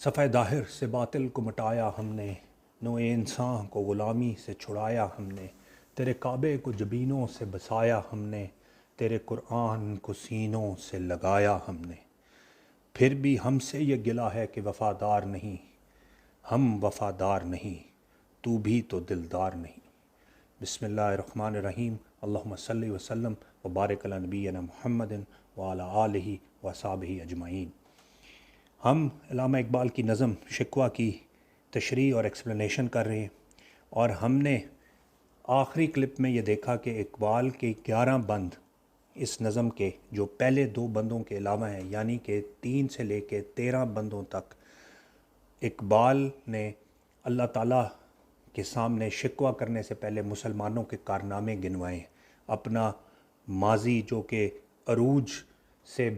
صفحہ ظاہر سے باطل کو مٹایا ہم نے، نوع انسان کو غلامی سے چھڑایا ہم نے، تیرے کعبے کو جبینوں سے بسایا ہم نے، تیرے قرآن کو سینوں سے لگایا ہم نے۔ پھر بھی ہم سے یہ گلہ ہے کہ وفادار نہیں، ہم وفادار نہیں، تو بھی تو دلدار نہیں۔ بسم اللہ الرحمن الرحیم۔ اللہم صلی وسلم وبارک علی نبینا محمد وعلی آلہ وصحبہ اجمعین۔ ہم علامہ اقبال کی نظم شکوہ کی تشریح اور ایکسپلینیشن کر رہے ہیں، اور ہم نے آخری کلپ میں یہ دیکھا کہ اقبال کے 11 بند اس نظم کے جو پہلے 2 بندوں کے علاوہ ہیں، یعنی کہ 3 سے لے کے 13 بندوں تک اقبال نے اللہ تعالیٰ کے سامنے شکوہ کرنے سے پہلے مسلمانوں کے کارنامے گنوائے، اپنا ماضی جو کہ عروج سے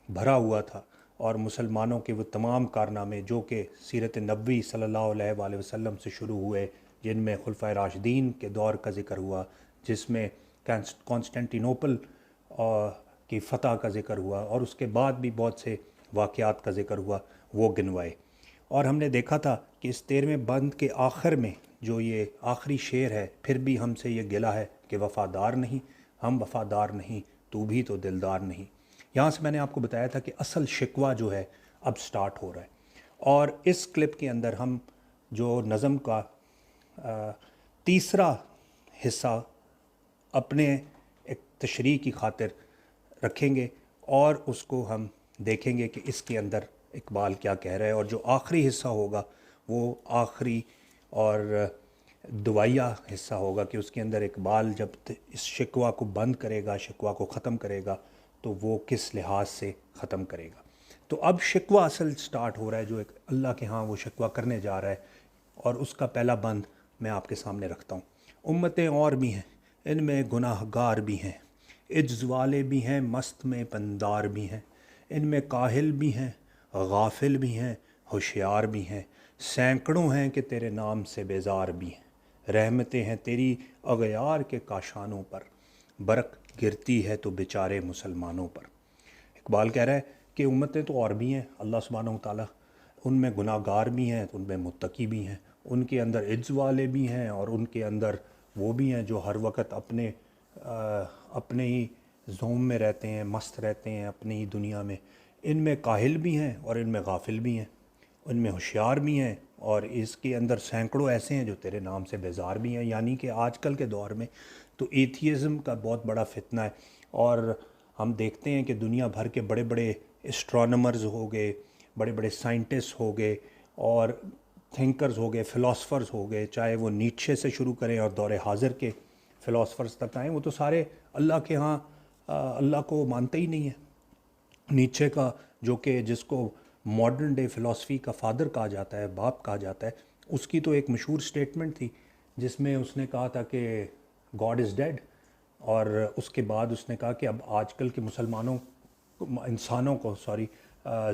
بھرا ہوا تھا، اور مسلمانوں کے وہ تمام کارنامے جو کہ سیرت نبوی صلی اللہ علیہ وآلہ وسلم سے شروع ہوئے، جن میں خلفائے راشدین کے دور کا ذکر ہوا، جس میں کانسٹینٹینوپل کی فتح کا ذکر ہوا، اور اس کے بعد بھی بہت سے واقعات کا ذکر ہوا، وہ گنوائے۔ اور ہم نے دیکھا تھا کہ اس 13ویں بند کے آخر میں جو یہ آخری شعر ہے، پھر بھی ہم سے یہ گلہ ہے کہ وفادار نہیں، ہم وفادار نہیں، تو بھی تو دلدار نہیں۔ یہاں سے میں نے آپ کو بتایا تھا کہ اصل شکوہ جو ہے اب سٹارٹ ہو رہا ہے، اور اس کلپ کے اندر ہم جو نظم کا تیسرا حصہ اپنے ایک تشریح کی خاطر رکھیں گے، اور اس کو ہم دیکھیں گے کہ اس کے اندر اقبال کیا کہہ رہا ہے، اور جو آخری حصہ ہوگا وہ آخری اور دعائیہ حصہ ہوگا کہ اس کے اندر اقبال جب اس شکوہ کو بند کرے گا، شکوہ کو ختم کرے گا، تو وہ کس لحاظ سے ختم کرے گا۔ تو اب شکوہ اصل سٹارٹ ہو رہا ہے، جو ایک اللہ کے ہاں وہ شکوہ کرنے جا رہا ہے، اور اس کا پہلا بند میں آپ کے سامنے رکھتا ہوں۔ امتیں اور بھی ہیں، ان میں گناہ گار بھی ہیں، عجز والے بھی ہیں، مست میں پندار بھی ہیں، ان میں کاہل بھی ہیں، غافل بھی ہیں، ہوشیار بھی ہیں، سینکڑوں ہیں کہ تیرے نام سے بیزار بھی ہیں، رحمتیں ہیں تیری اغیار کے کاشانوں پر، برق گرتی ہے تو بیچارے مسلمانوں پر۔ اقبال کہہ رہا ہے کہ امتیں تو اور بھی ہیں، اللہ سبحانہ و تعالیٰ ان میں گناہ گار بھی ہیں، ان میں متقی بھی ہیں، ان کے اندر عجز والے بھی ہیں، اور ان کے اندر وہ بھی ہیں جو ہر وقت اپنے ہی زوم میں رہتے ہیں، مست رہتے ہیں اپنی ہی دنیا میں۔ ان میں کاہل بھی ہیں اور ان میں غافل بھی ہیں، ان میں ہوشیار بھی ہیں، اور اس کے اندر سینکڑوں ایسے ہیں جو تیرے نام سے بیزار بھی ہیں۔ یعنی کہ آج کل کے دور میں تو ایتھیزم کا بہت بڑا فتنہ ہے، اور ہم دیکھتے ہیں کہ دنیا بھر کے بڑے بڑے اسٹرانومرز ہو گئے، بڑے بڑے سائنٹسٹ ہو گئے، اور تھنکرز ہو گئے، فلاسفرز ہو گئے، چاہے وہ نیچے سے شروع کریں اور دور حاضر کے فلاسفرز تک آئیں، وہ تو سارے اللہ کے ہاں اللہ کو مانتے ہی نہیں ہیں۔ نیچے کا جو کہ جس کو ماڈرن ڈے فلاسفی کا فادر کہا جاتا ہے، باپ کہا جاتا ہے، اس کی تو ایک مشہور سٹیٹمنٹ تھی جس میں اس نے کہا تھا کہ گاڈ از ڈیڈ، اور اس کے بعد اس نے کہا کہ اب آج کل کے انسانوں کو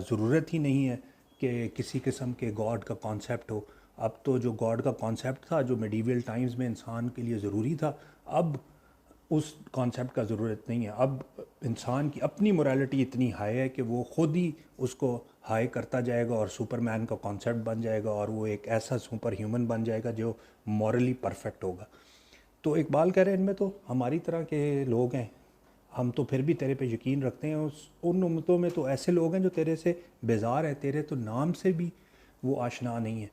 ضرورت ہی نہیں ہے کہ کسی قسم کے گاڈ کا کانسیپٹ ہو۔ اب تو جو گاڈ کا کانسیپٹ تھا جو میڈیول ٹائمز میں انسان کے لیے ضروری تھا، اب اس کانسیپٹ کا ضرورت نہیں ہے۔ اب انسان کی اپنی مورالٹی اتنی ہائی ہے کہ وہ خود ہی اس کو ہائی کرتا جائے گا، اور سپر مین کا کانسیپٹ بن جائے گا، اور وہ ایک ایسا سپر ہیومن بن جائے گا جو مورلی پرفیکٹ ہوگا۔ تو اقبال کہہ رہے ہیں ان میں تو ہماری طرح کے لوگ ہیں، ہم تو پھر بھی تیرے پہ یقین رکھتے ہیں، ان امتوں میں تو ایسے لوگ ہیں جو تیرے سے بیزار ہیں، تیرے تو نام سے بھی وہ آشنا نہیں ہیں۔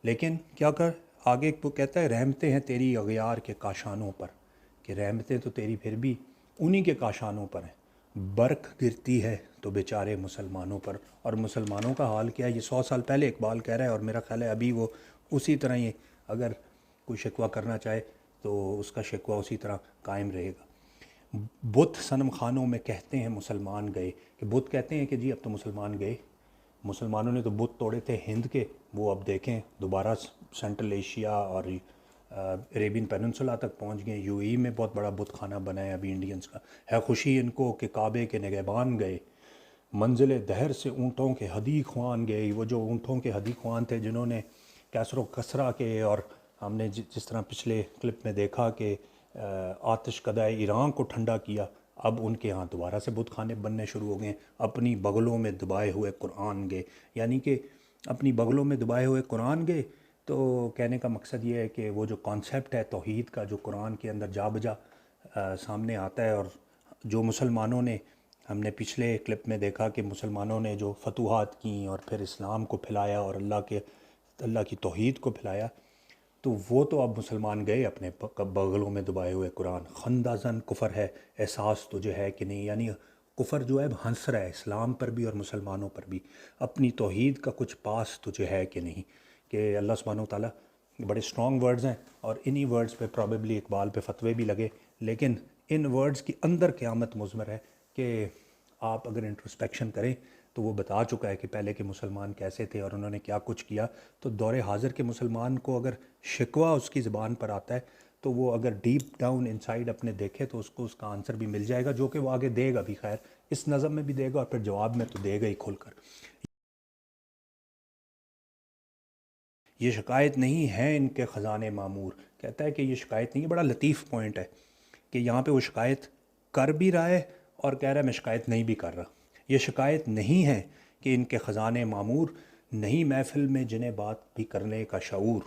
لیکن کیا کر آگے وہ کہتا ہے رحمتیں ہیں تیری اغیار کے کاشانوں پر، کہ رحمتیں تو تیری پھر بھی انہی کے کاشانوں پر ہیں، برق گرتی ہے تو بیچارے مسلمانوں پر۔ اور مسلمانوں کا حال کیا ہے، یہ 100 سال پہلے اقبال کہہ رہا ہے، اور میرا خیال ہے ابھی وہ اسی طرح ہی اگر کوئی شکوہ کرنا چاہے تو اس کا شکوہ اسی طرح قائم رہے گا۔ بت صنم خانوں میں کہتے ہیں مسلمان گئے، کہ بت کہتے ہیں کہ جی اب تو مسلمان گئے، مسلمانوں نے تو بت توڑے تھے ہند کے، وہ اب دیکھیں دوبارہ سینٹرل ایشیا اور عریبین پیننسولا تک پہنچ گئے، یو ای میں بہت بڑا بت خانہ بنا ہے ابھی انڈینز کا۔ ہے خوشی ان کو کہ کعبے کے نگہبان گئے، منزل دہر سے اونٹوں کے ہدی خوان گئے۔ وہ جو اونٹوں کے ہدی خوان تھے جنہوں نے کیسر و کسرا کے، اور ہم نے جس طرح پچھلے کلپ میں دیکھا کہ آتش کدہ ایران کو ٹھنڈا کیا، اب ان کے ہاں دوبارہ سے بت خانے بننے شروع ہو گئے، اپنی بغلوں میں دبائے ہوئے قرآن گئے۔ یعنی کہ اپنی بغلوں میں دبائے ہوئے قرآن گئے۔ تو کہنے کا مقصد یہ ہے کہ وہ جو کانسیپٹ ہے توحید کا جو قرآن کے اندر جا بجا سامنے آتا ہے، اور جو مسلمانوں نے، ہم نے پچھلے کلپ میں دیکھا کہ مسلمانوں نے جو فتوحات کیں اور پھر اسلام کو پھیلایا اور اللہ کی توحید کو پھیلایا، تو وہ تو اب مسلمان گئے اپنے بغلوں میں دبائے ہوئے قرآن۔ خندازن کفر ہے، احساس تجھے ہے کہ نہیں، یعنی کفر جو ہے اب ہنس رہا ہے اسلام پر بھی اور مسلمانوں پر بھی، اپنی توحید کا کچھ پاس تجھے ہے کہ نہیں۔ کہ اللہ سبحانہ و تعالیٰ، بڑے اسٹرانگ ورڈز ہیں اور انہی ورڈز پہ پرابیبلی اقبال پہ فتوے بھی لگے، لیکن ان ورڈز کی اندر قیامت مضمر ہے کہ آپ اگر انٹروسپیکشن کریں تو وہ بتا چکا ہے کہ پہلے کے مسلمان کیسے تھے اور انہوں نے کیا کچھ کیا۔ تو دور حاضر کے مسلمان کو اگر شکوہ اس کی زبان پر آتا ہے تو وہ اگر ڈیپ ڈاؤن انسائیڈ اپنے دیکھے تو اس کو اس کا آنسر بھی مل جائے گا، جو کہ وہ آگے دے گا بھی، خیر اس نظم میں بھی دے گا اور پھر جواب میں تو دے گا ہی کھل کر۔ یہ شکایت نہیں ہے ان کے خزانے معمور، کہتا ہے کہ یہ شکایت نہیں ہے۔ بڑا لطیف پوائنٹ ہے کہ یہاں پہ وہ شکایت کر بھی رہا ہے اور کہہ رہا ہے میں شکایت نہیں بھی کر رہا۔ یہ شکایت نہیں ہے کہ ان کے خزانے معمور، نہیں محفل میں جنہیں بات بھی کرنے کا شعور،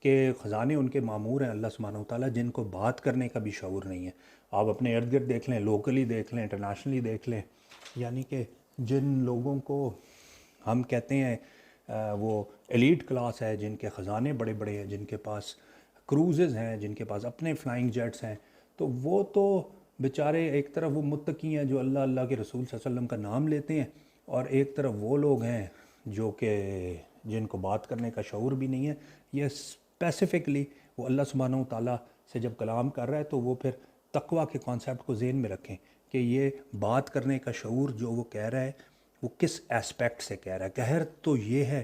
کہ خزانے ان کے معمور ہیں اللہ سبحانہ و تعالیٰ، جن کو بات کرنے کا بھی شعور نہیں ہے۔ آپ اپنے ارد گرد دیکھ لیں، لوکلی دیکھ لیں، انٹرنیشنلی دیکھ لیں، یعنی کہ جن لوگوں کو ہم کہتے ہیں وہ ایلیٹ کلاس ہے، جن کے خزانے بڑے بڑے ہیں، جن کے پاس کروزز ہیں، جن کے پاس اپنے فلائنگ جیٹس ہیں، تو وہ تو بیچارے ایک طرف وہ متقی ہیں جو اللہ اللہ کے رسول صلی اللہ علیہ وسلم کا نام لیتے ہیں، اور ایک طرف وہ لوگ ہیں جو کہ جن کو بات کرنے کا شعور بھی نہیں ہے۔ یہ اسپیسیفکلی وہ اللہ سبحانہ و تعالیٰ سے جب کلام کر رہا ہے تو وہ پھر تقویٰ کے کانسیپٹ کو ذہن میں رکھیں کہ یہ بات کرنے کا شعور جو وہ کہہ رہا ہے وہ کس ایسپیکٹ سے کہہ رہا ہے۔ قہر تو یہ ہے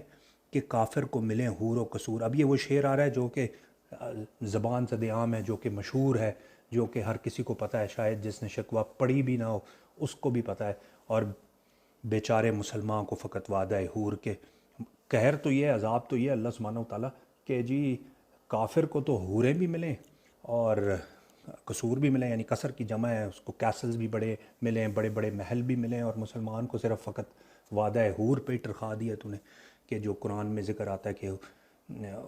کہ کافر کو ملیں حور و قصور۔ اب یہ وہ شعر آ رہا ہے جو کہ زبان صد عام ہے، جو کہ مشہور ہے، جو کہ ہر کسی کو پتہ ہے، شاید جس نے شکوہ پڑھی بھی نہ ہو اس کو بھی پتہ ہے، اور بیچارے مسلمان کو فقط وعدہ حور کے۔ قہر تو یہ ہے، عذاب تو یہ ہے اللہ سبحانہ و تعالیٰ کہ جی کافر کو تو حوریں بھی ملیں اور قصور بھی ملیں، یعنی قصر کی جمع ہے، اس کو کیسلز بھی بڑے ملیں، بڑے بڑے محل بھی ملیں، اور مسلمان کو صرف فقط وعدہ حور پہ ٹرخا دیا تو نے، کہ جو قرآن میں ذکر آتا ہے کہ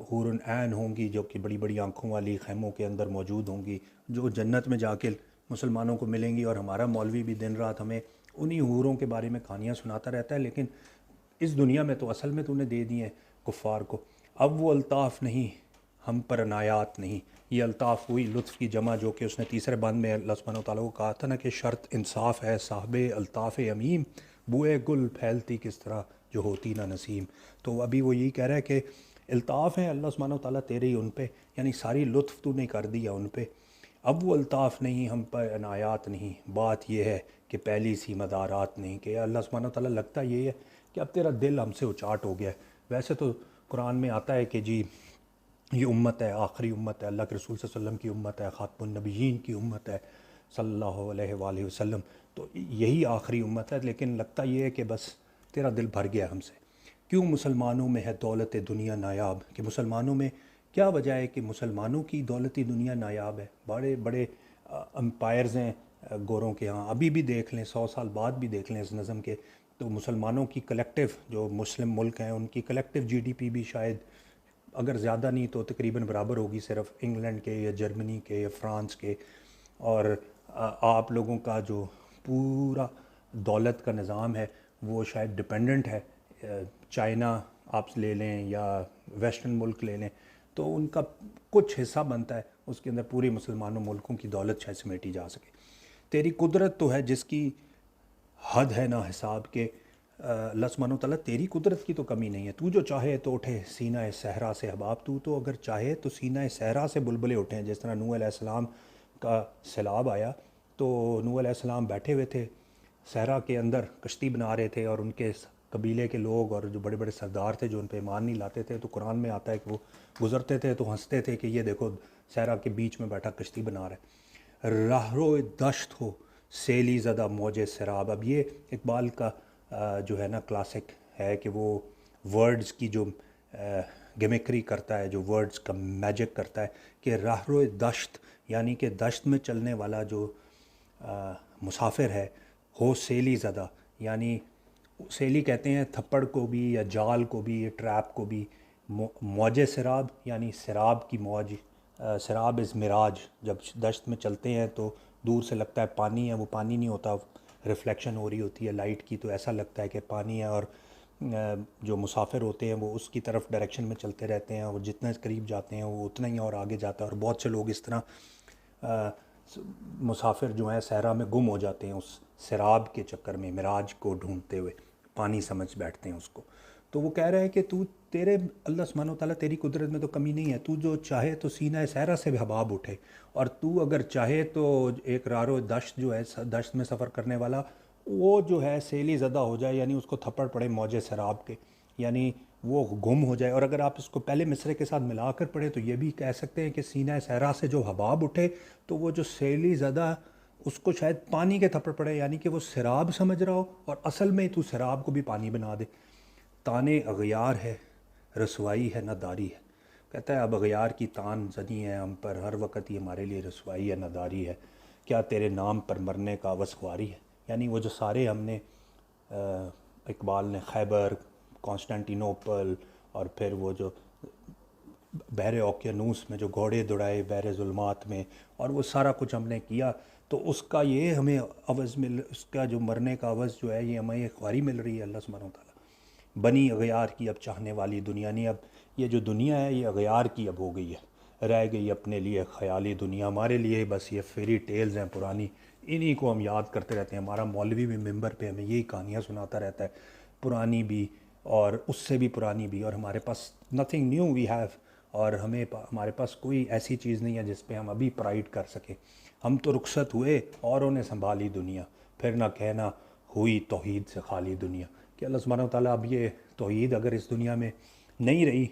حور عین ہوں گی جو کہ بڑی بڑی آنکھوں والی خیموں کے اندر موجود ہوں گی، جو جنت میں جا کے مسلمانوں کو ملیں گی۔ اور ہمارا مولوی بھی دن رات ہمیں انہی حوروں کے بارے میں کہانیاں سناتا رہتا ہے، لیکن اس دنیا میں تو اصل میں تو انہیں دے دی ہیں کفار کو۔ اب وہ الطاف نہیں، ہم پر عنایات نہیں۔ یہ الطاف ہوئی لطف کی جمع، جو کہ اس نے تیسرے بند میں اللہ سبحانہ و تعالیٰ کو کہا تھا نا کہ شرط انصاف ہے صاحب الطاف امیم، بوئے گل پھیلتی کس طرح جو ہوتی نہ نسیم۔ تو ابھی وہ یہی کہہ رہا ہے کہ الطاف ہیں اللہ سبحانہ و تعالیٰ تیرے ہی ان پہ، یعنی ساری لطف تو نے کر دیا ان پہ۔ اب وہ الطاف نہیں، ہم پر عنایات نہیں۔ بات یہ ہے کہ پہلی سی مدارات نہیں، کہ اللہ سبحانہ و تعالیٰ لگتا یہ ہے کہ اب تیرا دل ہم سے اچاٹ ہو گیا ہے۔ ویسے تو قرآن میں آتا ہے کہ جی یہ امت ہے، آخری امت ہے، اللہ کے رسول صلی اللہ علیہ وسلم کی امت ہے، خاتم النبیین کی امت ہے صلی اللہ علیہ وآلہ وسلم، تو یہی آخری امت ہے۔ لیکن لگتا یہ ہے کہ بس تیرا دل بھر گیا ہم سے۔ کیوں مسلمانوں میں ہے دولت دنیا نایاب، کہ مسلمانوں میں کیا وجہ ہے کہ مسلمانوں کی دولتی دنیا نایاب ہے؟ بڑے بڑے امپائرز ہیں گوروں کے ہاں، ابھی بھی دیکھ لیں، 100 سال بعد بھی دیکھ لیں اس نظم کے، تو مسلمانوں کی کلیکٹیو جو مسلم ملک ہیں ان کی کلیکٹیو جی ڈی پی بھی شاید اگر زیادہ نہیں تو تقریباً برابر ہوگی صرف انگلینڈ کے یا جرمنی کے یا فرانس کے۔ اور آپ لوگوں کا جو پورا دولت کا نظام ہے وہ شاید ڈپینڈنٹ ہے، چائنا آپ لے لیں یا ویسٹرن ملک لے لیں، تو ان کا کچھ حصہ بنتا ہے اس کے اندر پوری مسلمانوں ملکوں کی دولت شاید سمیٹی جا سکے۔ تیری قدرت تو ہے جس کی حد ہے نہ حساب کے، اللہ سبحانہ و تعالیٰ تیری قدرت کی تو کمی نہیں ہے، تو جو چاہے تو اٹھے سینہ صحرا سے حباب، تو اگر چاہے تو سینہ صحرا سے بلبلے اٹھیں۔ جس طرح نوح علیہ السلام کا سیلاب آیا تو نوح علیہ السلام بیٹھے ہوئے تھے صحرا کے اندر، کشتی بنا رہے تھے، اور ان کے قبیلے کے لوگ اور جو بڑے بڑے سردار تھے جو ان پہ ایمان نہیں لاتے تھے، تو قرآن میں آتا ہے کہ وہ گزرتے تھے تو ہنستے تھے کہ یہ دیکھو صحرا کے بیچ میں بیٹھا کشتی بنا رہا ہے۔ راہرو دشت ہو سیلی زدہ موج سراب۔ اب یہ اقبال کا جو ہے نا کلاسک ہے کہ وہ ورڈز کی جو گیمکری کرتا ہے، جو ورڈز کا میجک کرتا ہے، کہ راہرو دشت یعنی کہ دشت میں چلنے والا جو مسافر ہے، ہو سیلی زدہ یعنی سیلی کہتے ہیں تھپڑ کو بھی یا جال کو بھی یا ٹریپ کو بھی موج سراب، یعنی سراب کی موج. سراب از مراج. جب دشت میں چلتے ہیں تو دور سے لگتا ہے پانی ہے، وہ پانی نہیں ہوتا، ریفلیکشن ہو رہی ہوتی ہے لائٹ کی، تو ایسا لگتا ہے کہ پانی ہے. اور جو مسافر ہوتے ہیں وہ اس کی طرف ڈائریکشن میں چلتے رہتے ہیں، اور جتنے قریب جاتے ہیں وہ اتنا ہی اور آگے جاتا ہے. اور بہت سے لوگ اس طرح مسافر جو ہیں صحرا میں گم ہو جاتے ہیں اس سراب کے چکر میں، مراج کو ڈھونڈتے ہوئے پانی سمجھ بیٹھتے ہیں اس کو. تو وہ کہہ رہے ہیں کہ تیرے اللہ سبحانہ و تعالیٰ تیری قدرت میں تو کمی نہیں ہے، تو جو چاہے تو سینہ صحرا سے بھی حباب اٹھے، اور تو اگر چاہے تو ایک رارو دشت جو ہے دشت میں سفر کرنے والا وہ جو ہے سیلی زدہ ہو جائے، یعنی اس کو تھپڑ پڑے موج سراب کے، یعنی وہ گم ہو جائے. اور اگر آپ اس کو پہلے مصرے کے ساتھ ملا کر پڑھیں تو یہ بھی کہہ سکتے ہیں کہ سینہ صحرا سے جو حباب اٹھے، تو وہ جو سیلی زدہ اس کو شاید پانی کے تھپڑ پڑے، یعنی کہ وہ سراب سمجھ رہا ہو اور اصل میں تو سراب کو بھی پانی بنا دے. تانے اغیار ہے رسوائی ہے نہ داری ہے. کہتا ہے اب اغیار کی تان زنی ہے ہم پر، ہر وقت یہ ہمارے لیے رسوائی ہے نہ داری ہے. کیا تیرے نام پر مرنے کا وسخواری ہے. یعنی وہ جو سارے ہم نے اقبال نے خیبر، کانسٹینٹینوپل، اور پھر وہ جو بحر اوقیانوس میں جو گھوڑے دوڑائے بحر ظلمات میں، اور وہ سارا کچھ ہم نے کیا، تو اس کا یہ ہمیں عوض اس کا جو مرنے کا عوض جو ہے یہ ہمیں ایک خواری مل رہی ہے اللہ سبحانہ و تعالیٰ. بنی اغیار کی اب چاہنے والی دنیا نہیں، اب یہ جو دنیا ہے یہ اغیار کی اب ہو گئی ہے، رہ گئی اپنے لیے خیالی دنیا. ہمارے لیے بس یہ فیری ٹیلز ہیں پرانی، انہی کو ہم یاد کرتے رہتے ہیں. ہمارا مولوی بھی ممبر پہ ہمیں یہی کہانیاں سناتا رہتا ہے، پرانی بھی اور اس سے بھی پرانی بھی، اور ہمارے پاس نتھنگ نیو وی ہیو. اور ہمارے پاس کوئی ایسی چیز نہیں ہے جس پہ ہم ابھی پرائڈ کر سکیں. ہم تو رخصت ہوئے اوروں نے سنبھالی دنیا، پھر نہ کہنا ہوئی توحید سے خالی دنیا. کہ اللہ سبحانہ و تعالیٰ اب یہ توحید اگر اس دنیا میں نہیں رہی،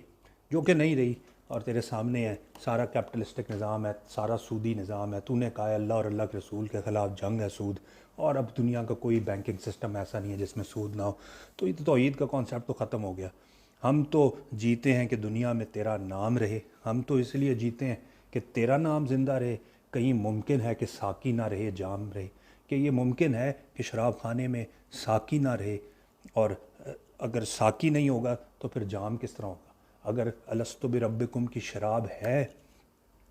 جو کہ نہیں رہی، اور تیرے سامنے ہے سارا کیپٹلسٹک نظام ہے، سارا سودی نظام ہے، تو نے کہا ہے اللہ اور اللہ کے رسول کے خلاف جنگ ہے سود، اور اب دنیا کا کوئی بینکنگ سسٹم ایسا نہیں ہے جس میں سود نہ ہو، تو یہ توحید کا کانسیپٹ تو ختم ہو گیا. ہم تو جیتے ہیں کہ دنیا میں تیرا نام رہے، ہم تو اس لیے جیتے ہیں کہ تیرا نام زندہ رہے. کہیں ممکن ہے کہ ساقی نہ رہے جام رہے، کہ یہ ممکن ہے کہ شراب خانے میں ساقی نہ رہے، اور اگر ساقی نہیں ہوگا تو پھر جام کس طرح ہوگا. اگر الستو بربکم کی شراب ہے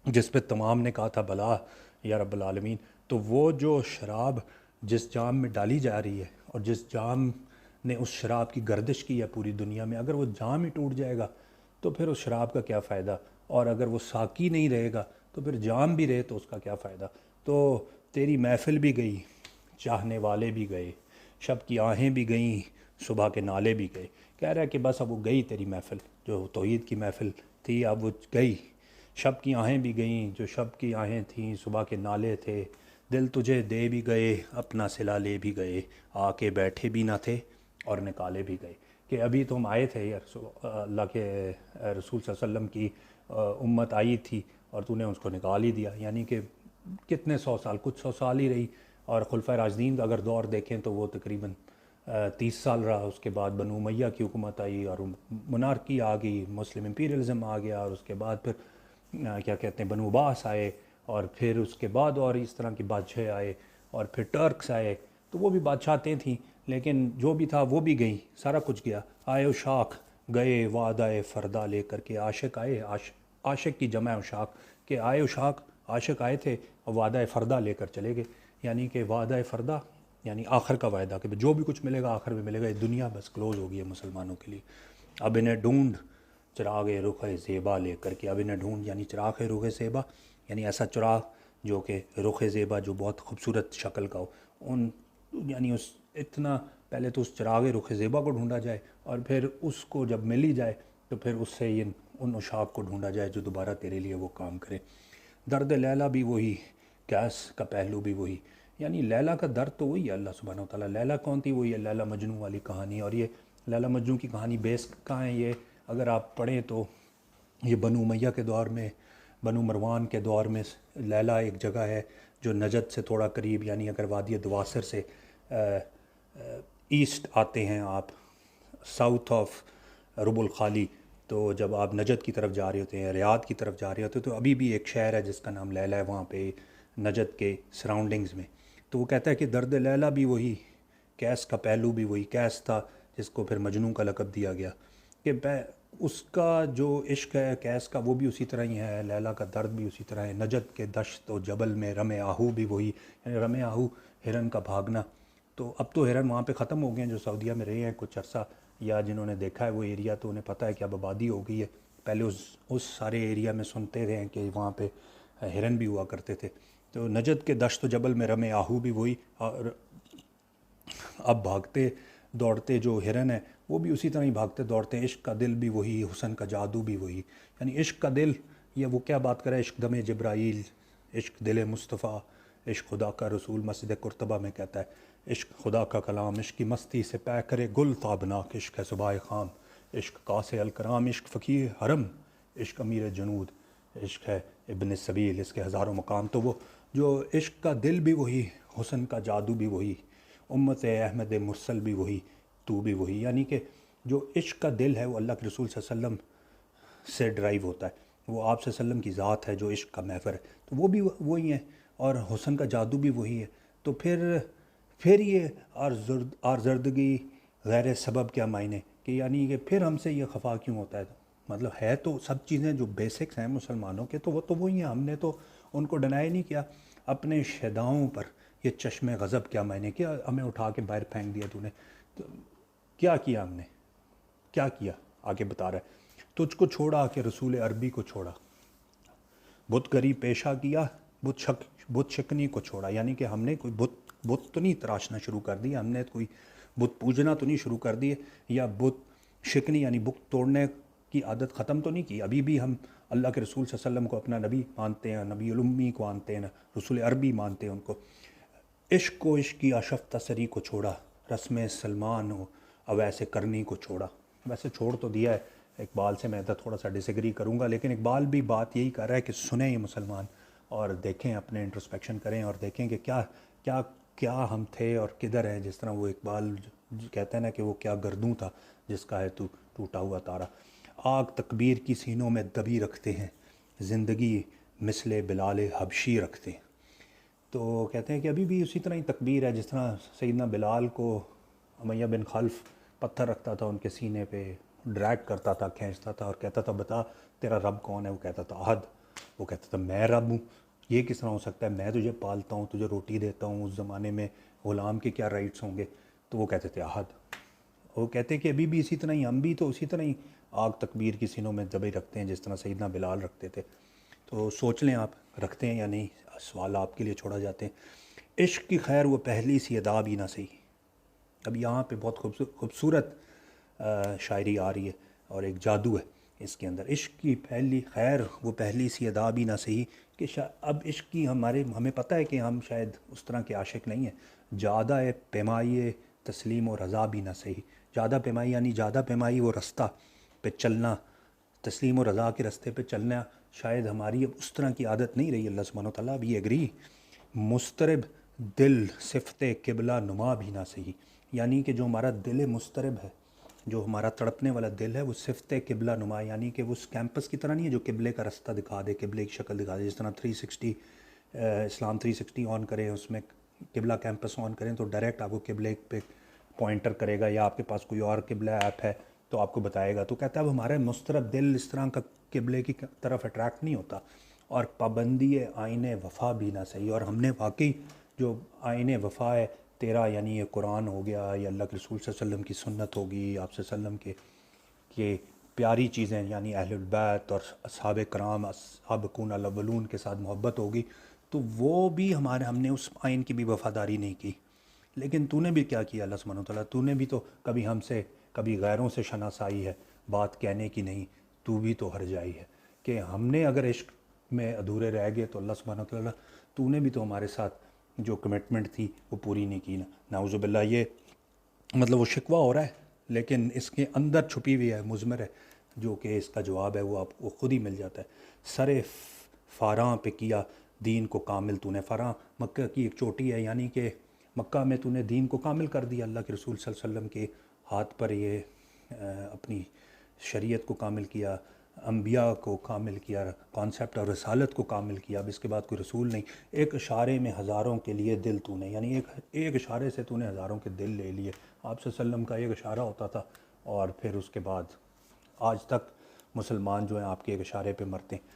جس پہ تمام نے کہا تھا بلا یا رب العالمین، تو وہ جو شراب جس جام میں ڈالی جا رہی ہے اور جس جام نے اس شراب کی گردش کی ہے پوری دنیا میں، اگر وہ جام ہی ٹوٹ جائے گا تو پھر اس شراب کا کیا فائدہ. اور اگر وہ ساقی نہیں رہے گا تو پھر جام بھی رہے تو اس کا کیا فائدہ. تو تیری محفل بھی گئی، چاہنے والے بھی گئے، شب کی آہیں بھی گئیں، صبح کے نالے بھی گئے. کہہ رہا ہے کہ بس اب وہ گئی تیری محفل، جو توحید کی محفل تھی اب وہ گئی. شب کی آہیں بھی گئیں، جو شب کی آہیں تھیں، صبح کے نالے تھے. دل تجھے دے بھی گئے، اپنا صلہ لے بھی گئے، آ کے بیٹھے بھی نہ تھے اور نکالے بھی گئے. کہ ابھی تم آئے تھے یا اللہ کے رسول صلی اللہ علیہ وسلم کی امت آئی تھی اور تو نے اس کو نکال ہی دیا. یعنی کہ کتنے سو سال، کچھ سو سال ہی رہی. اور خلفۂ راشدین کا اگر دور دیکھیں تو وہ تقریباً 30 سال رہا. اس کے بعد بنو امیہ کی حکومت آئی اور منارکی آ گئی، مسلم امپیریلزم آ گیا، اور اس کے بعد پھر کیا کہتے ہیں بنو عباس آئے، اور پھر اس کے بعد اور اس طرح کے بادشاہ آئے، اور پھر ٹرکس آئے. تو وہ بھی بادشاہتیں تھیں، لیکن جو بھی تھا وہ بھی گئیں، سارا کچھ گیا. آئے اشاق گئے وعدہ فردا لے کر کے، عاشق آئے، عاشق کی جمع اشاق، کہ آئے اشاق عاشق آئے تھے اور وعدہ فردا لے کر چلے گئے. یعنی کہ وعدہ فردا یعنی آخر کا وعدہ کہ جو بھی کچھ ملے گا آخر میں ملے گا. یہ دنیا بس کلوز ہو گئی ہے مسلمانوں کے لیے. اب انہیں ڈھونڈ چراغ رخ زیبا لے کر کے. اب انہیں ڈھونڈ یعنی چراغ رخ زیبا، یعنی ایسا چراغ جو کہ رخ زیبا جو بہت خوبصورت شکل کا ہو. یعنی اس اتنا پہلے تو اس چراغ رخ زیبا کو ڈھونڈا جائے، اور پھر اس کو جب مل ہی جائے تو پھر اس سے ان اشاق کو ڈھونڈا جائے جو دوبارہ تیرے لیے وہ کام کرے. درد لیلا بھی وہی، کیس کا پہلو بھی وہی. یعنی لیلا کا درد تو وہی ہے اللہ سبحانہ و تعالیٰ. لیلا کون تھی؟ وہی ہے لیلا مجنوں والی کہانی. اور یہ لیلا مجنوں کی کہانی بیس کہاں ہے؟ یہ اگر آپ پڑھیں تو یہ بنو امیہ کے دور میں، بنو مروان کے دور میں لیلا ایک جگہ ہے جو نجد سے تھوڑا قریب، یعنی اگر وادی دواسر سے ایسٹ آتے ہیں آپ، ساؤتھ آف رب الخالی، تو جب آپ نجد کی طرف جا رہے ہوتے ہیں، ریاض کی طرف جا رہے ہوتے ہیں، تو ابھی بھی ایک شہر ہے جس کا نام لیلا ہے وہاں پہ نجد کے سراؤنڈنگز میں. تو وہ کہتا ہے کہ درد لیلا بھی وہی، کیس کا پہلو بھی وہی کیس تھا جس کو پھر مجنوں کا لقب دیا گیا، کہ اس کا جو عشق ہے کیس کا وہ بھی اسی طرح ہی ہے، لیلا کا درد بھی اسی طرح ہے، نجد کے دشت و جبل میں رم آہو بھی وہی، یعنی رم آہو ہرن کا بھاگنا۔ تو اب تو ہرن وہاں پہ ختم ہو گئے ہیں، جو سعودیہ میں رہے ہیں کچھ عرصہ یا جنہوں نے دیکھا ہے وہ ایریا تو انہیں پتہ ہے کہ اب آبادی ہو گئی ہے۔ پہلے اس سارے ایریا میں سنتے رہے ہیں کہ وہاں پہ ہرن بھی ہوا کرتے تھے۔ تو نجد کے دشت و جبل میں رم آہو بھی وہی، اور اب بھاگتے دوڑتے جو ہرن ہے وہ بھی اسی طرح ہی بھاگتے دوڑتے ہیں۔ عشق کا دل بھی وہی، حسن کا جادو بھی وہی، یعنی عشق کا دل، یہ وہ کیا بات کرے، عشق دم جبرائیل، عشق دل مصطفیٰ، عشق خدا کا رسول مسجد قرطبہ میں کہتا ہے، عشق خدا کا کلام، عشق کی مستی سے پے کرے گل تابناک، عشق ہے صبح خام، عشق قاص الکرام، عشق فقیر حرم، عشق امیر جنود، عشق ہے ابن سبیل، اس کے ہزاروں مقام۔ تو وہ جو عشق کا دل بھی وہی، حسن کا جادو بھی وہی، امت احمد مرسل بھی وہی، تو بھی وہی، یعنی کہ جو عشق کا دل ہے وہ اللہ کے رسول صلی اللہ علیہ وسلم سے ڈرائیو ہوتا ہے، وہ آپ صلی اللہ علیہ وسلم کی ذات ہے جو عشق کا محور ہے، تو وہ بھی وہی ہے، اور حسن کا جادو بھی وہی ہے۔ تو پھر یہ آرزردگی غیر سبب کیا معنی، کہ یعنی کہ پھر ہم سے یہ خفا کیوں ہوتا ہے، مطلب ہے تو سب چیزیں جو بیسکس ہیں مسلمانوں کے تو وہ تو وہی ہیں، ہم نے تو ان کو ڈینائی نہیں کیا۔ اپنے شیداؤں پر یہ چشم غضب کیا معنی، کیا ہمیں اٹھا کے باہر پھینک دیا تو نے، تو کیا کیا ہم نے، کیا کیا، آگے بتا رہا ہے، تجھ کو چھوڑا کہ رسول عربی کو چھوڑا، بت گری پیشہ کیا، بت شکنی کو چھوڑا، یعنی کہ ہم نے کوئی بت تو نہیں تراشنا شروع کر دی، ہم نے کوئی بت پوجنا تو نہیں شروع کر دیے، یا بت شکنی یعنی بت توڑنے کی عادت ختم تو نہیں کی، ابھی بھی ہم اللہ کے رسول صلی اللہ علیہ وسلم کو اپنا نبی مانتے ہیں، نبی الامی کو مانتے ہیں، رسول عربی مانتے ہیں ان کو۔ عشق کو عشق کی اشف تسری کو چھوڑا، رسم سلمان و اویس کرنی کو چھوڑا۔ ویسے چھوڑ تو دیا ہے اقبال سے، میں تھوڑا سا ڈس ایگری کروں گا، لیکن اقبال بھی بات یہی کر رہا ہے کہ سنیں یہ مسلمان اور دیکھیں، اپنے انٹروسپیکشن کریں اور دیکھیں کہ کیا ہم تھے اور کدھر ہیں، جس طرح وہ اقبال کہتے ہیں نا کہ وہ کیا گردوں تھا جس کا ہے تو ٹوٹا ہوا تارا۔ آگ تکبیر کی سینوں میں دبی رکھتے ہیں، زندگی مثل بلال حبشی رکھتے ہیں۔ تو کہتے ہیں کہ ابھی بھی اسی طرح ہی تکبیر ہے، جس طرح سیدنا بلال کو امیہ بن خلف پتھر رکھتا تھا ان کے سینے پہ، ڈریگ کرتا تھا، کھینچتا تھا اور کہتا تھا بتا تیرا رب کون ہے، وہ کہتا تھا احد، وہ کہتا تھا میں رب ہوں، یہ کس طرح ہو سکتا ہے، میں تجھے پالتا ہوں، تجھے روٹی دیتا ہوں، اس زمانے میں غلام کے کیا رائٹس ہوں گے، تو وہ کہتے تھے احد۔ وہ کہتے ہیں کہ ابھی بھی اسی طرح ہی، ہم بھی تو اسی طرح ہی آگ تکبیر کی سینوں میں دبے رکھتے ہیں جس طرح سیدنا بلال رکھتے تھے۔ تو سوچ لیں آپ رکھتے ہیں یا نہیں، سوال آپ کے لیے چھوڑا جاتے ہیں۔ عشق کی خیر وہ پہلی سی ادا بھی نہ سہی، اب یہاں پہ بہت خوبصورت شاعری آ رہی ہے اور ایک جادو ہے اس کے اندر۔ عشق کی پہلی خیر وہ پہلی سی ادا بھی نہ سہی، کہ اب عشق کی ہمیں پتہ ہے کہ ہم شاید اس طرح کے عاشق نہیں ہیں، زیادہ پیمائی تسلیم و رضا بھی نہ سہی، زیادہ پیمائی یعنی زیادہ پیمائی وہ رستہ پہ چلنا، تسلیم و رضا کے رستے پہ چلنا شاید ہماری اب اس طرح کی عادت نہیں رہی، اللہ سبحانہ و تعالیٰ بھی ایگری۔ مسترب دل صفت قبلہ نما بھی نہ سہی، یعنی کہ جو ہمارا دل مسترب ہے، جو ہمارا تڑپنے والا دل ہے وہ صفت قبلہ نما، یعنی کہ وہ اس کیمپس کی طرح نہیں ہے جو قبلے کا رستہ دکھا دے، قبلے کی شکل دکھا دے، جس طرح 360 اسلام 360 آن کریں، اس میں قبلہ کیمپس آن کریں تو ڈائریکٹ آپ کو قبلے پہ پوائنٹر کرے گا، یا آپ کے پاس کوئی اور قبلہ ایپ ہے تو آپ کو بتائے گا۔ تو کہتا ہے اب ہمارا مسترب دل اس طرح کا قبلے کی طرف اٹریکٹ نہیں ہوتا، اور پابندی آئین وفا بھی نہ صحیح، اور ہم نے واقعی جو آئین وفا ہے تیرا، یعنی یہ قرآن ہو گیا یا اللہ کے رسول صلی اللہ علیہ وسلم کی سنت ہوگی، آپ صلی اللہ علیہ وسلم کے پیاری چیزیں یعنی اہل البیت اور اصحاب کرام السابقون الاولون کے ساتھ محبت ہوگی، تو وہ بھی ہم نے اس آئین کی بھی وفاداری نہیں کی۔ لیکن تو نے بھی کیا کیا اللہ سبحانہ وتعالیٰ، تو نے بھی تو کبھی ہم سے کبھی غیروں سے شناسائی ہے، بات کہنے کی نہیں، تو بھی تو ہر جائی ہے، کہ ہم نے اگر عشق میں ادھورے رہ گئے تو اللہ سبحانہ وتعالیٰ تو نے بھی تو ہمارے ساتھ جو کمٹمنٹ تھی وہ پوری نہیں کی نا، نعوذ باللہ۔ یہ مطلب وہ شکوہ ہو رہا ہے لیکن اس کے اندر چھپی ہوئی ہے مضمر ہے، جو کہ اس کا جواب ہے وہ آپ کو خود ہی مل جاتا ہے۔ سر فاراں پہ کیا دین کو کامل تو نے، فاراں مکہ کی ایک چوٹی ہے، یعنی کہ مکہ میں تو نے دین کو کامل کر دیا، اللہ کے رسول صلی اللہ علیہ وسلم کے ہاتھ پر یہ اپنی شریعت کو کامل کیا، انبیاء کو کامل کیا، کانسیپٹ اور رسالت کو کامل کیا، اب اس کے بعد کوئی رسول نہیں، ایک اشارے میں ہزاروں کے لیے دل تو نے، یعنی ایک اشارے سے تو نے ہزاروں کے دل لے لیے۔ آپ صلی اللہ علیہ وسلم کا ایک اشارہ ہوتا تھا اور پھر اس کے بعد آج تک مسلمان جو ہیں آپ کے ایک اشارے پہ مرتے ہیں۔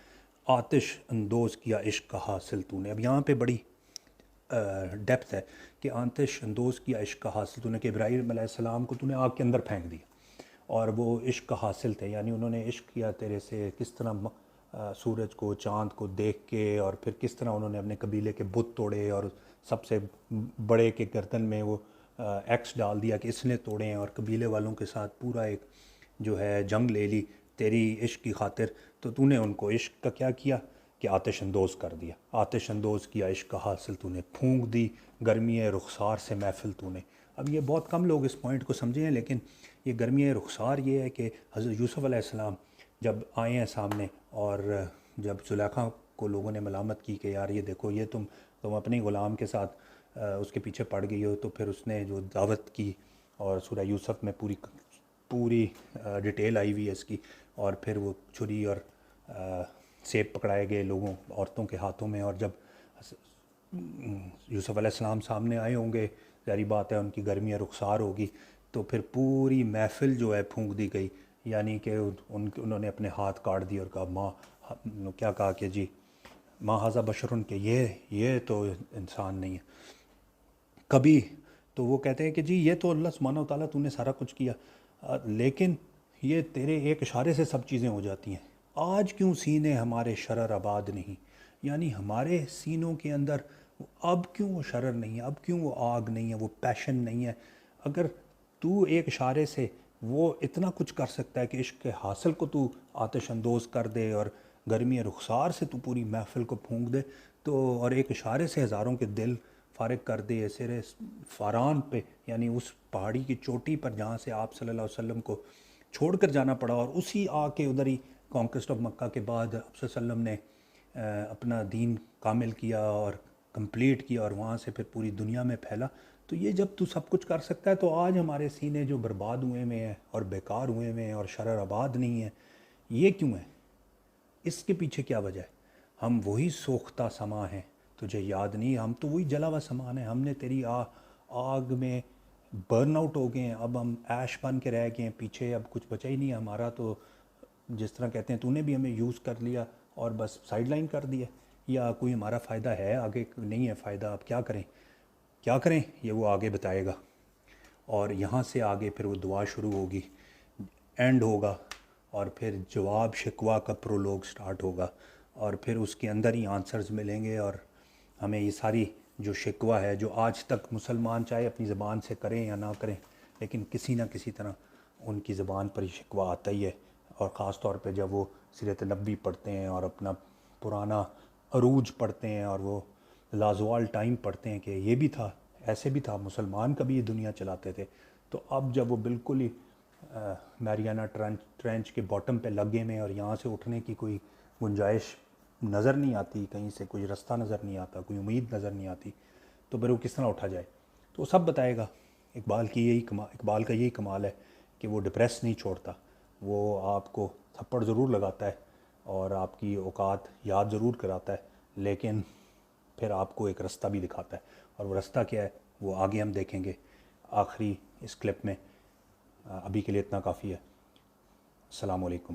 آتش اندوز کیا عشق کا حاصل تو نے، اب یہاں پہ بڑی ڈیپتھ ہے کہ آتش اندوز کیا عشق کا حاصل تو نے، کہ ابراہیم علیہ السلام کو تو نے آگ کے اندر پھینک دیا اور وہ عشق کا حاصل تھے، یعنی انہوں نے عشق کیا تیرے سے، کس طرح سورج کو چاند کو دیکھ کے، اور پھر کس طرح انہوں نے اپنے قبیلے کے بت توڑے اور سب سے بڑے کے گردن میں وہ ایکس ڈال دیا کہ اس نے توڑے ہیں، اور قبیلے والوں کے ساتھ پورا ایک جو ہے جنگ لے لی تیری عشق کی خاطر، تو نے ان کو عشق کا کیا کیا کہ آتش اندوز کر دیا۔ آتش اندوز کیا عشق کا حاصل تو نے، پھونک دی گرمی رخسار سے محفل تو نے۔ اب یہ بہت کم لوگ اس پوائنٹ کو سمجھے ہیں، لیکن یہ گرمی رخسار یہ ہے کہ حضرت یوسف علیہ السلام جب آئے ہیں سامنے، اور جب زلیخا کو لوگوں نے ملامت کی کہ یار یہ دیکھو یہ تم اپنے غلام کے ساتھ اس کے پیچھے پڑ گئی ہو، تو پھر اس نے جو دعوت کی، اور سورہ یوسف میں پوری ڈیٹیل آئی ہوئی ہے اس کی، اور پھر وہ چھری اور سیب پکڑائے گئے لوگوں عورتوں کے ہاتھوں میں، اور جب یوسف علیہ السلام سامنے آئے ہوں گے، ظاہری بات ہے ان کی گرمی رخسار ہوگی، تو پھر پوری محفل جو ہے پھونک دی گئی، یعنی کہ انہوں نے اپنے ہاتھ کاٹ دیے اور کہا ماں، کیا کہا کہ جی ماں ھذا بشر، کہ یہ تو انسان نہیں ہے کبھی، تو وہ کہتے ہیں کہ جی یہ تو اللہ سبحانہ و تعالیٰ تو نے سارا کچھ کیا، لیکن یہ تیرے ایک اشارے سے سب چیزیں ہو جاتی ہیں، آج کیوں سینے ہمارے شرر آباد نہیں، یعنی ہمارے سینوں کے اندر اب کیوں وہ شرر نہیں ہے، اب کیوں وہ آگ نہیں ہے، وہ پیشن نہیں ہے۔ اگر تو ایک اشارے سے وہ اتنا کچھ کر سکتا ہے کہ عشق کے حاصل کو تو آتش اندوز کر دے اور گرمی رخسار سے تو پوری محفل کو پھونک دے، تو اور ایک اشارے سے ہزاروں کے دل فارغ کر دے سر فاران پہ، یعنی اس پہاڑی کی چوٹی پر جہاں سے آپ صلی اللہ علیہ وسلم کو چھوڑ کر جانا پڑا، اور اسی آ کے ادھر ہی کانکسٹ آف مکہ کے بعد آپ صلی اللہ علیہ وسلم نے اپنا دین کامل کیا اور کمپلیٹ کیا، اور وہاں سے پھر پوری دنیا میں پھیلا، تو یہ جب تو سب کچھ کر سکتا ہے، تو آج ہمارے سینے جو برباد ہوئے میں ہیں اور بیکار ہوئے میں ہیں اور شرر آباد نہیں ہیں، یہ کیوں ہے؟ اس کے پیچھے کیا وجہ ہے؟ ہم وہی سوختہ سما ہیں، تجھے یاد نہیں، ہم تو وہی جلا ہوا سامان ہیں، ہم نے تیری آگ میں برن آؤٹ ہو گئے ہیں، اب ہم ایش بن کے رہ گئے ہیں پیچھے، اب کچھ بچا ہی نہیں ہے ہمارا، تو جس طرح کہتے ہیں تو نے بھی ہمیں یوز کر لیا اور بس سائیڈ لائن کر دیا، یا کوئی ہمارا فائدہ ہے آگے نہیں ہے فائدہ، اب کیا کریں یہ وہ آگے بتائے گا۔ اور یہاں سے آگے پھر وہ دعا شروع ہوگی، اینڈ ہوگا، اور پھر جواب شکوہ کا پرولوگ سٹارٹ ہوگا، اور پھر اس کے اندر ہی آنسرز ملیں گے، اور ہمیں یہ ساری جو شکوہ ہے جو آج تک مسلمان چاہے اپنی زبان سے کریں یا نہ کریں، لیکن کسی نہ کسی طرح ان کی زبان پر یہ شکوہ آتا ہی ہے، اور خاص طور پہ جب وہ سیرت نبوی پڑھتے ہیں اور اپنا پرانا عروج پڑھتے ہیں اور وہ لازوال ٹائم پڑھتے ہیں کہ یہ بھی تھا، ایسے بھی تھا، مسلمان کبھی یہ دنیا چلاتے تھے، تو اب جب وہ بالکل ہی میریانا ٹرینچ کے باٹم پہ لگے میں، اور یہاں سے اٹھنے کی کوئی گنجائش نظر نہیں آتی، کہیں سے کوئی رستہ نظر نہیں آتا، کوئی امید نظر نہیں آتی، تو پھر وہ کس طرح اٹھا جائے؟ تو وہ سب بتائے گا۔ اقبال کا یہی کمال ہے کہ وہ ڈپریس نہیں چھوڑتا، وہ آپ کو تھپڑ ضرور لگاتا ہے اور آپ کی اوقات یاد ضرور کراتا ہے، لیکن پھر آپ کو ایک رستہ بھی دکھاتا ہے، اور وہ رستہ کیا ہے وہ آگے ہم دیکھیں گے آخری اس کلپ میں۔ ابھی کے لیے اتنا کافی ہے۔ السلام علیکم۔